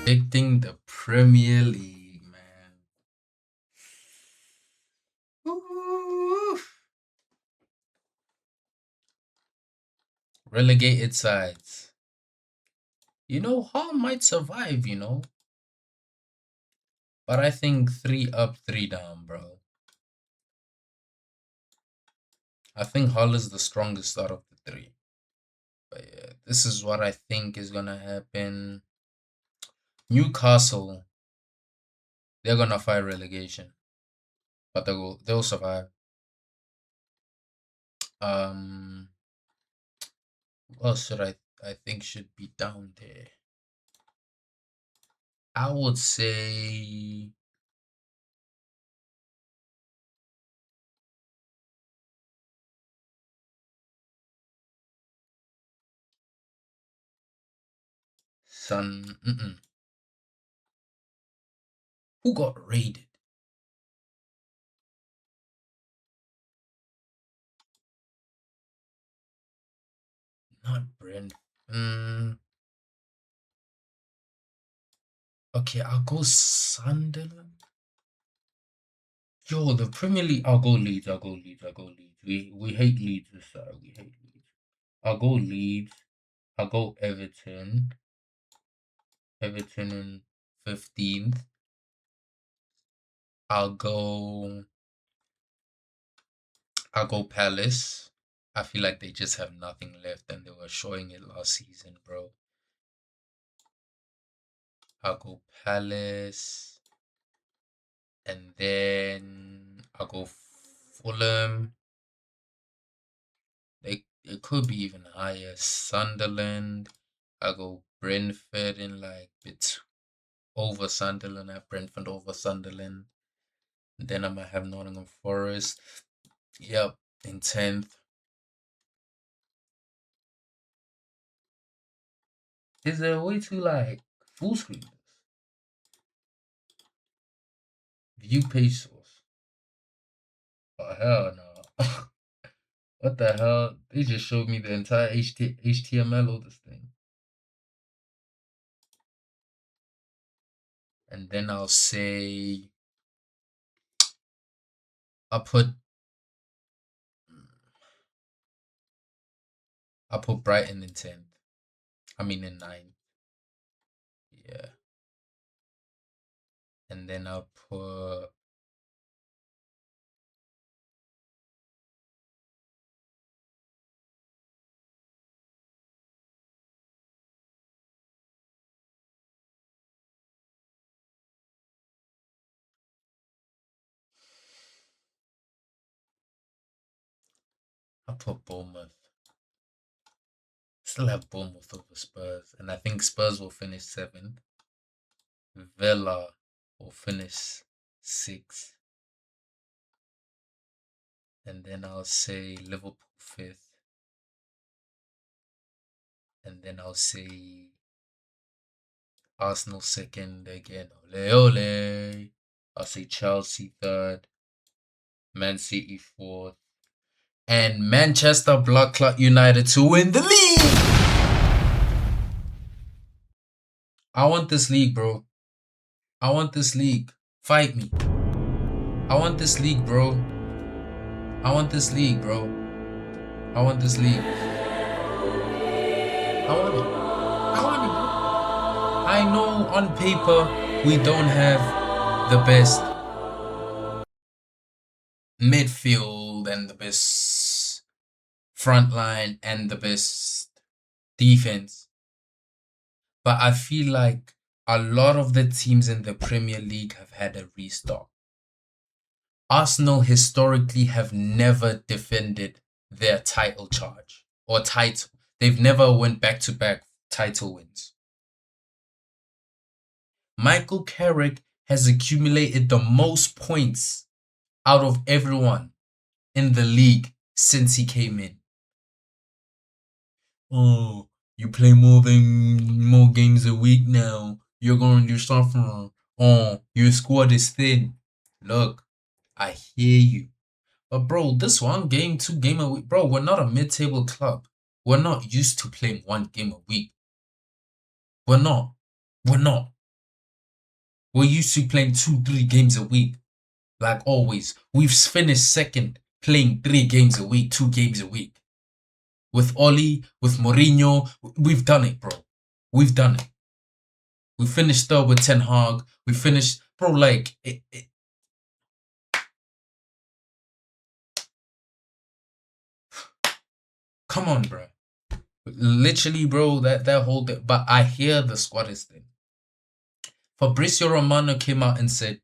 Predicting the Premier League, man. Woo. Relegated sides. Hull might survive, But I think 3 up, 3 down, bro. I think Hull is the strongest out of the three. But yeah, this is what I think is gonna happen. Newcastle, they're gonna fight relegation, but they'll survive. Um, what else should I think should be down there? I would say Sun. Who got raided? Not Brent. Okay, I'll go Sunderland. Yo, the Premier League. I'll go Leeds. I'll go Leeds. I'll go Leeds. We hate Leeds this side. We hate Leeds. I'll go Leeds. I'll go Everton. Everton in 15th. I'll go. I'll go Palace. I feel like they just have nothing left, and they were showing it last season, bro. I'll go Palace, and then I'll go Fulham. It could be even higher. Sunderland. I'll go Brentford in like over Sunderland. I have Brentford over Sunderland. And then I might have Nottingham Forest. Yep, in 10th. Is there a way to like full screen this? View page source. Oh hell no. What the hell? They just showed me the entire HTML of this thing. And then I'll say I'll put Brighton in 10th. I mean in 9th. Yeah. And then I'll put Bournemouth. Still have Bournemouth over Spurs. And I think Spurs will finish 7th. Villa will finish 6th. And then I'll say Liverpool 5th. And then I'll say Arsenal 2nd again. Ole ole. I'll say Chelsea 3rd. Man City 4th. And Manchester Blood Clot United to win the league. I want this league, bro. I want this league. Fight me. I want this league, bro. I want this league, bro. I want this league. I want it. I want it, bro. I know on paper we don't have the best midfield and the best front line and the best defense. But I feel like a lot of the teams in the Premier League have had a restart. Arsenal historically have never defended their title charge or title. They've never went back-to-back title wins. Michael Carrick has accumulated the most points out of everyone in the league since he came in. Oh, you play more games a week now. You're going to do something. Oh, your squad is thin. Look, I hear you. But bro, this 1 game, 2 game a week, bro, we're not a mid-table club. We're not used to playing 1 game a week. We're not. We're not. We're used to playing 2, 3 games a week, like always. We've finished second, playing 3 games a week, 2 games a week. With Oli, with Mourinho, we've done it, bro. We've done it. We finished third with Ten Hag. We finished, bro. Like, come on, bro. Literally, bro. That whole thing. But I hear the squad is thing. Fabrizio Romano came out and said,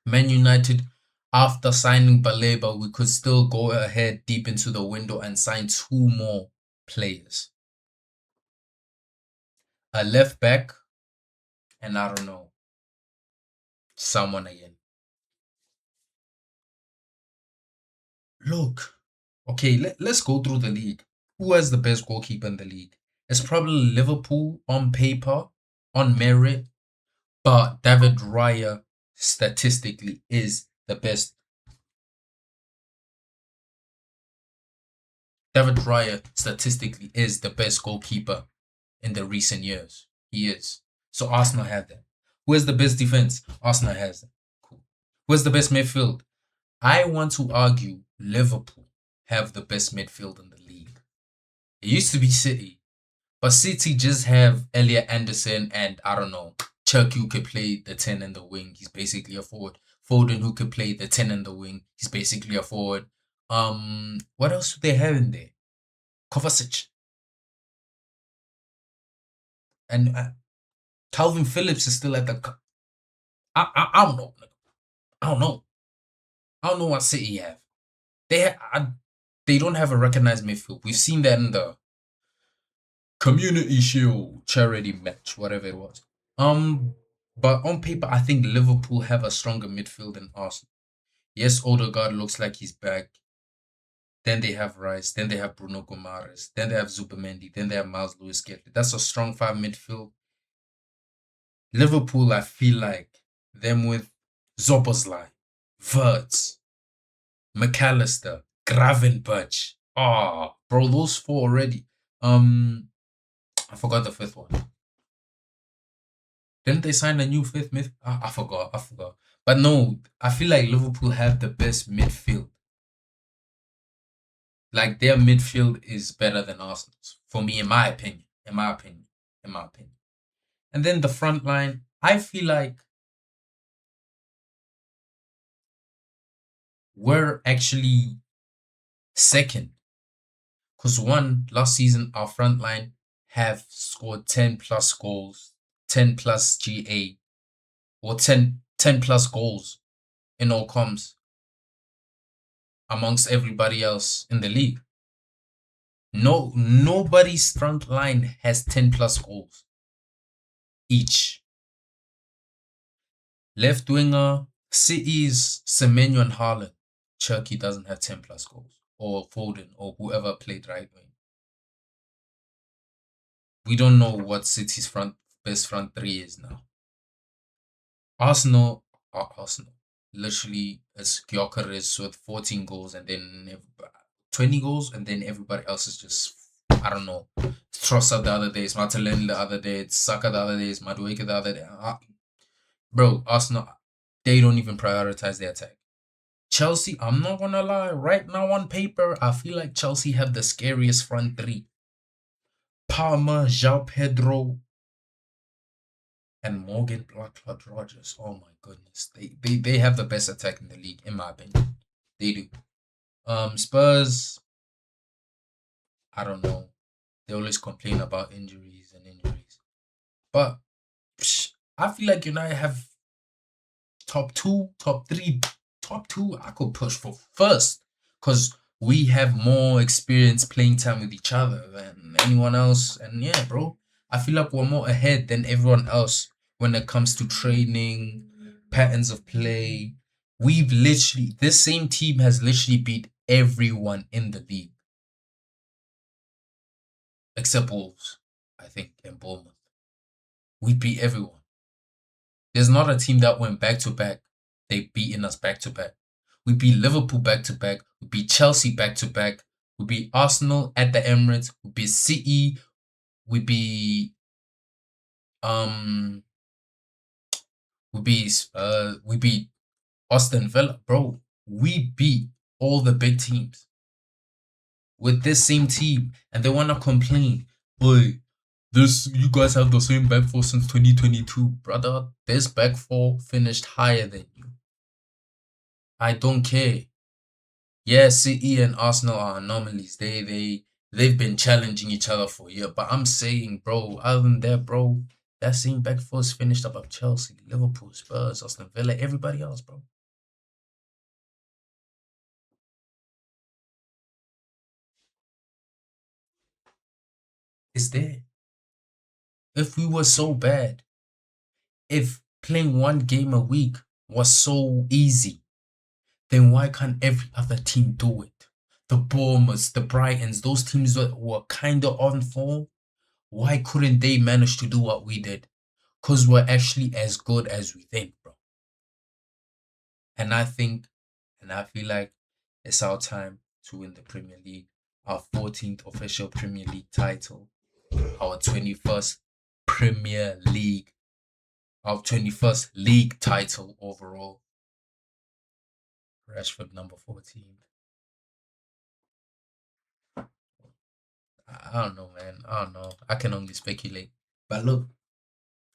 Man United, after signing Baleba, we could still go ahead deep into the window and sign 2 more players. A left back, and I don't know, someone again. Look, okay, let's go through the league. Who has the best goalkeeper in the league? It's probably Liverpool on paper, on merit, but David Raya statistically is the best. David Raya statistically is the best goalkeeper in the recent years. He is. So Arsenal have that. Where's the best defense? Arsenal has that. Cool. Where's the best midfield? I want to argue Liverpool have the best midfield in the league. It used to be City, but City just have Elliot Anderson and I don't know, Chuck who could play the 10 in the wing. He's basically a forward. Foden who could play the 10 in the wing. He's basically a forward. What else do they have in there? Kovacic and Calvin Phillips is still at the. I don't know. I don't know. I don't know what City have. They don't have a recognized midfield. We've seen that in the Community Shield charity match, whatever it was. But on paper, I think Liverpool have a stronger midfield than Arsenal. Yes, Odegaard looks like he's back. Then they have Rice. Then they have Bruno Gomares. Then they have Zubamendi. Then they have Miles Lewis-Skelly. That's a strong 5 midfield. Liverpool, I feel like them with Zoboslai, Verts, McAllister, Gravenberch. Ah, bro, those 4 already. I forgot the 5th one. Didn't they sign a new 5th mid? I forgot. I forgot. But no, I feel like Liverpool have the best midfield. Like their midfield is better than Arsenal's for me, in my opinion. In my opinion. In my opinion. And then the front line, I feel like we're actually second. Because one, last season, our front line have scored 10 plus goals, 10 plus GA, or 10 plus goals in all comms amongst everybody else in the league. No, nobody's front line has 10 plus goals each. Left winger, City's Semenyo and Haaland. Turkey doesn't have 10 plus goals. Or Foden, or whoever played right wing. We don't know what City's best front 3 is now. Arsenal. Literally, it's Gyökeres with 14 goals and then 20 goals, and then everybody else is just, I don't know. Trossard the other day, it's Martinelli the other day, it's Saka the other day, it's Madueke the other day. Bro, Arsenal, they don't even prioritize their attack. Chelsea, I'm not gonna lie, right now on paper, I feel like Chelsea have the scariest front 3. Palmer, João Pedro, and Morgan Blacklock Rogers. Oh my goodness. They have the best attack in the league, in my opinion. They do. Spurs, I don't know. They always complain about injuries and injuries. But I feel like United have top 2, top 3, top 2. I could push for first. Because we have more experience playing time with each other than anyone else. And yeah, bro. I feel like we're more ahead than everyone else when it comes to training, patterns of play. This same team has literally beat everyone in the league. Except Wolves, I think, and Bournemouth. We beat everyone. There's not a team that went back to back. They've beaten us back to back. We beat Liverpool back to back. We beat Chelsea back to back. We beat Arsenal at the Emirates. We beat City. We beat We beat Austin Villa, bro. We beat all the big teams with this same team, and they wanna complain. Boy, this you guys have the same back four since 2022, brother. This back four finished higher than you. I don't care. Yeah, City and Arsenal are anomalies. They've been challenging each other for a year. But I'm saying, bro, other than that, bro, that same back four's finished above Chelsea, Liverpool, Spurs, Aston Villa, everybody else, bro. It's there. If we were so bad, if playing one game a week was so easy, then why can't every other team do it? The Bournemouths, the Brightons, those teams that were kind of on form, why couldn't they manage to do what we did? Because we're actually as good as we think, bro. And I think, and I feel like it's our time to win the Premier League, our 14th official Premier League title, our 21st Premier League, our 21st league title overall. Rashford number 14. I don't know, man. I don't know. I can only speculate. But look,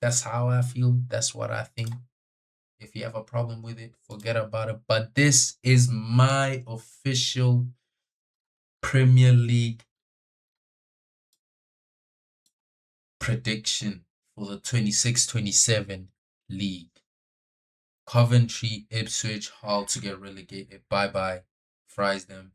that's how I feel. That's what I think. If you have a problem with it, forget about it. But this is my official Premier League prediction for the 26-27 league. Coventry, Ipswich, Hull to get relegated. Bye bye. Fries them.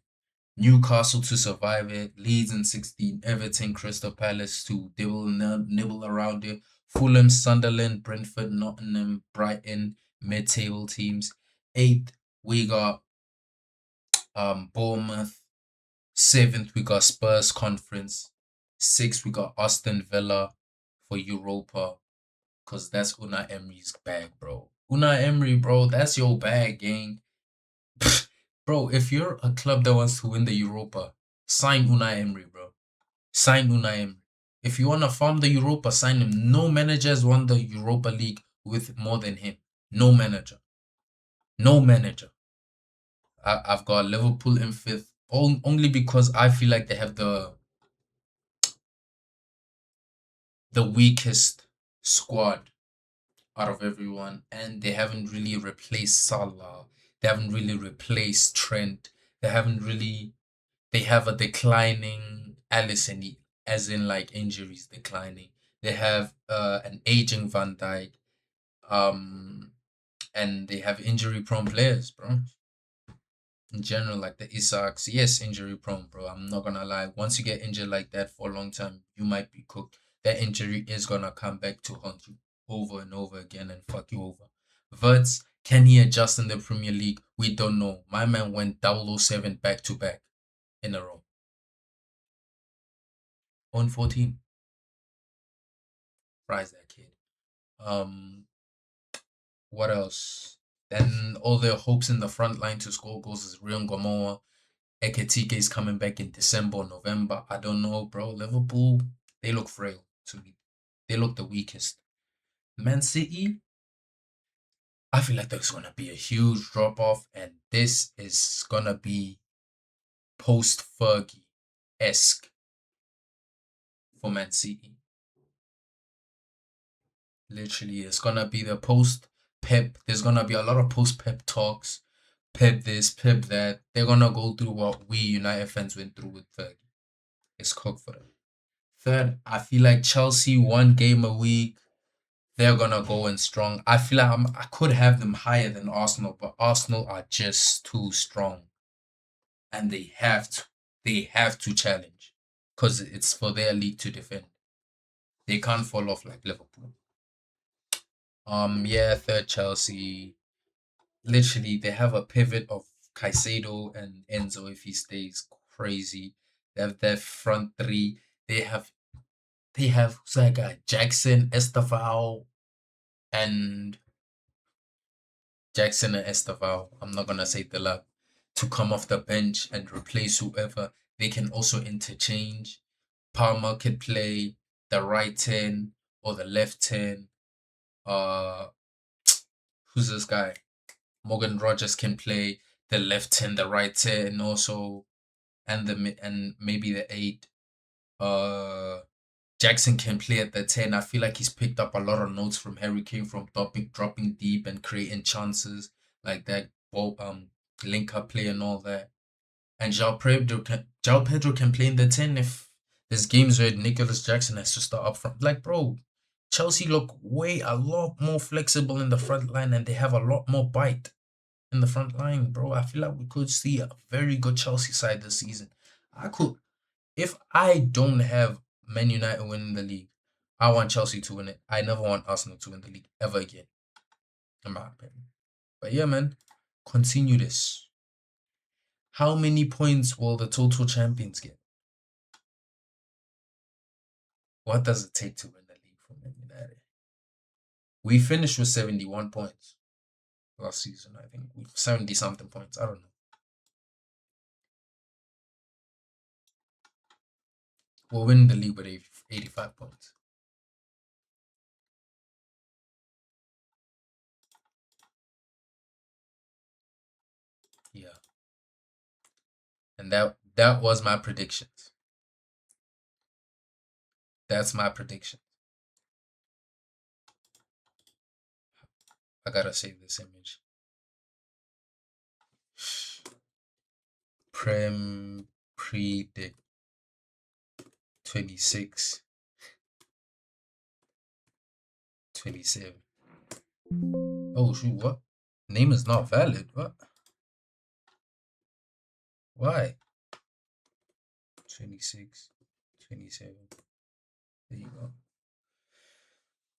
Newcastle to survive it. Leeds in 16. Everton, Crystal Palace to nibble around it. Fulham, Sunderland, Brentford, Nottingham, Brighton, mid-table teams. Eighth, we got Bournemouth. Seventh, we got Spurs Conference. Sixth, we got Aston Villa for Europa. Cause that's Unai Emery's bag, bro. Unai Emery, bro, that's your bag, gang. Bro, if you're a club that wants to win the Europa, sign Unai Emery, bro. Sign Unai Emery. If you want to farm the Europa, sign him. No manager has won the Europa League with more than him. No manager. No manager. I've got Liverpool in fifth, only because I feel like they have the weakest squad out of everyone, and they haven't really replaced Salah. They haven't really replaced Trent. They haven't really. They have a declining Allison, as in like injuries declining. They have an aging Van Dijk, um, and they have injury prone players, bro. In general, like the Isaacs, yes, injury prone, bro. I'm not gonna lie. Once you get injured like that for a long time, you might be cooked. That injury is gonna come back to haunt you over and over again and fuck you over. Verts, can he adjust in the Premier League? We don't know. My man went 007 back to back in a row. On 14. Fries that kid. Um, what else? Then all their hopes in the front line to score goals is Rion Gomoa. Eketike is coming back in December or November. I don't know, bro. Liverpool, they look frail to me. They look the weakest. Man City, I feel like there's gonna be a huge drop off, and this is gonna be post Fergie esque for Man City. Literally, it's gonna be the post Pep. There's gonna be a lot of post Pep talks. Pep this, Pep that. They're gonna go through what we United fans went through with Fergie. It's cooked for them. Third, I feel like Chelsea 1 game a week. They're gonna go in strong. I feel like I could have them higher than Arsenal, but Arsenal are just too strong, and they have to challenge because it's for their league to defend. They can't fall off like Liverpool. Yeah, third Chelsea. Literally, they have a pivot of Caicedo and Enzo if he stays crazy. They have their front three. They have who's that guy? Jackson, Estevao, and I'm not gonna say Dela, to come off the bench and replace whoever. They can also interchange. Palmer could play the right 10 or the left 10. Uh who's this guy? Morgan Rogers can play the left 10, the right 10, and also and maybe the 8. Uh Jackson can play at the 10. I feel like he's picked up a lot of notes from Harry Kane from dropping deep and creating chances like that ball link up play and all that. And João Pedro can play in the 10 if there's games where Nicholas Jackson has to start up front. Like bro, Chelsea look way a lot more flexible in the front line and they have a lot more bite in the front line, bro. I feel like we could see a very good Chelsea side this season. I could, if I don't have Man United winning the league, I want Chelsea to win it. I never want Arsenal to win the league ever again, in my opinion. But yeah, man, continue this. How many points will the total champions get? What does it take to win the league for Man United? We finished with 71 points last season, I think. 70 something points. I don't know. We'll win the league with 85 points. Yeah. And that was my predictions. That's my prediction. I gotta save this image. Predict 26, 27. Oh shoot, what? Name is not valid. What? Why? 26, 27. There you go.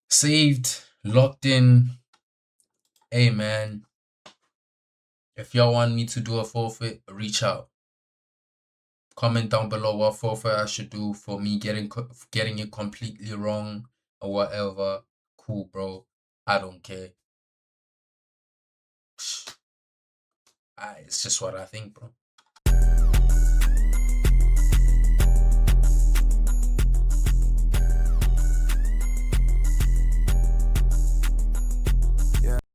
Saved, locked in. Hey man, if y'all want me to do a forfeit, reach out. Comment down below what forfeit I should do for me getting it completely wrong or whatever. Cool, bro. I don't care. It's just what I think, bro.